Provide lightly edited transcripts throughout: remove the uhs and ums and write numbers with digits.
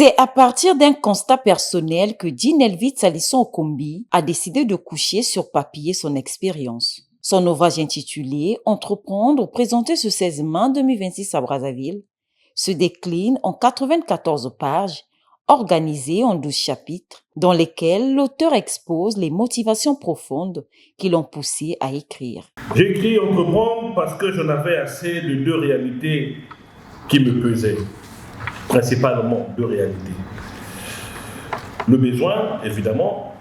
C'est à partir d'un constat personnel que Dinelvit Salisson Okombi a décidé de coucher sur papier son expérience. Son ouvrage intitulé « Entreprendre », présenté ce 16 mai 2026 à Brazzaville, se décline en 94 pages, organisées en 12 chapitres, dans lesquels l'auteur expose les motivations profondes qui l'ont poussé à écrire. J'ai écrit « Entreprendre » parce que j'en avais assez de deux réalités qui me pesaient. Principalement deux réalités. Le besoin, évidemment,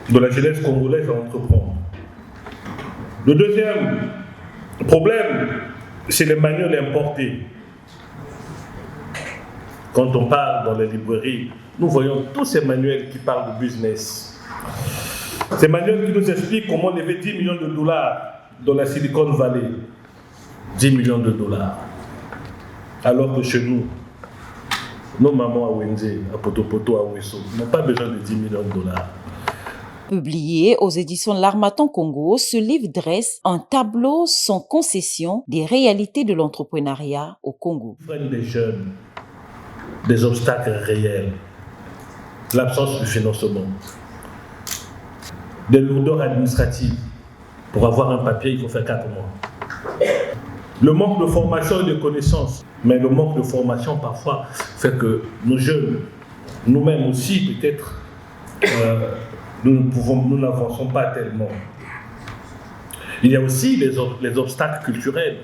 de la jeunesse congolaise à entreprendre. Le deuxième problème, c'est les manuels importés. Quand on parle dans les librairies, nous voyons tous ces manuels qui parlent de business. Ces manuels qui nous expliquent comment lever 10 millions de dollars dans la Silicon Valley. 10 millions de dollars. Alors que chez nous, nos mamans à Wenze, à Potopoto, à Wesso, n'ont pas besoin de 10 millions de dollars. Publié aux éditions L'Harmattan Congo, ce livre dresse un tableau sans concession des réalités de l'entrepreneuriat au Congo. Freine des jeunes, des obstacles réels, l'absence de financement, des lourdeurs administratives. Pour avoir un papier, il faut faire 4 mois. Le manque de formation et de connaissances. Mais le manque de formation, parfois, fait que nos jeunes, nous-mêmes aussi, peut-être, nous n'avançons pas tellement. Il y a aussi les obstacles culturels.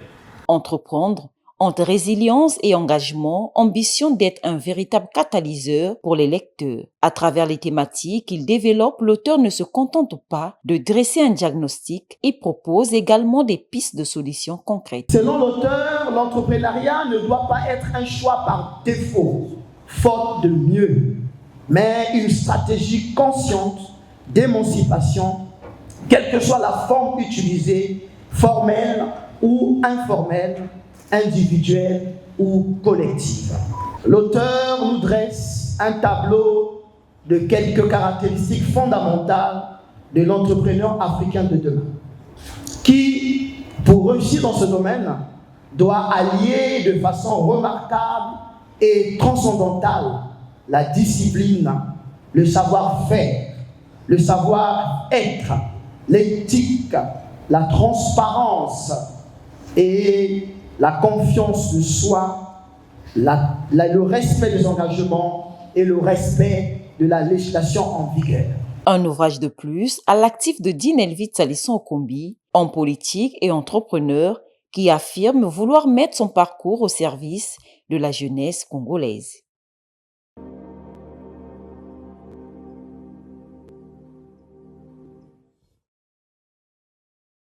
Entreprendre, entre résilience et engagement, ambition d'être un véritable catalyseur pour les lecteurs. À travers les thématiques qu'il développe, l'auteur ne se contente pas de dresser un diagnostic et propose également des pistes de solutions concrètes. Selon l'auteur, l'entrepreneuriat ne doit pas être un choix par défaut, faute de mieux, mais une stratégie consciente d'émancipation, quelle que soit la forme utilisée, formelle ou informelle, individuelle ou collective. L'auteur nous dresse un tableau de quelques caractéristiques fondamentales de l'entrepreneur africain de demain, qui, pour réussir dans ce domaine, doit allier de façon remarquable et transcendantale la discipline, le savoir-faire, le savoir-être, l'éthique, la transparence et la confiance de soi, le respect des engagements et le respect de la législation en vigueur. Un ouvrage de plus à l'actif de Dinelvit Salisson Okombi, homme politique et entrepreneur qui affirme vouloir mettre son parcours au service de la jeunesse congolaise.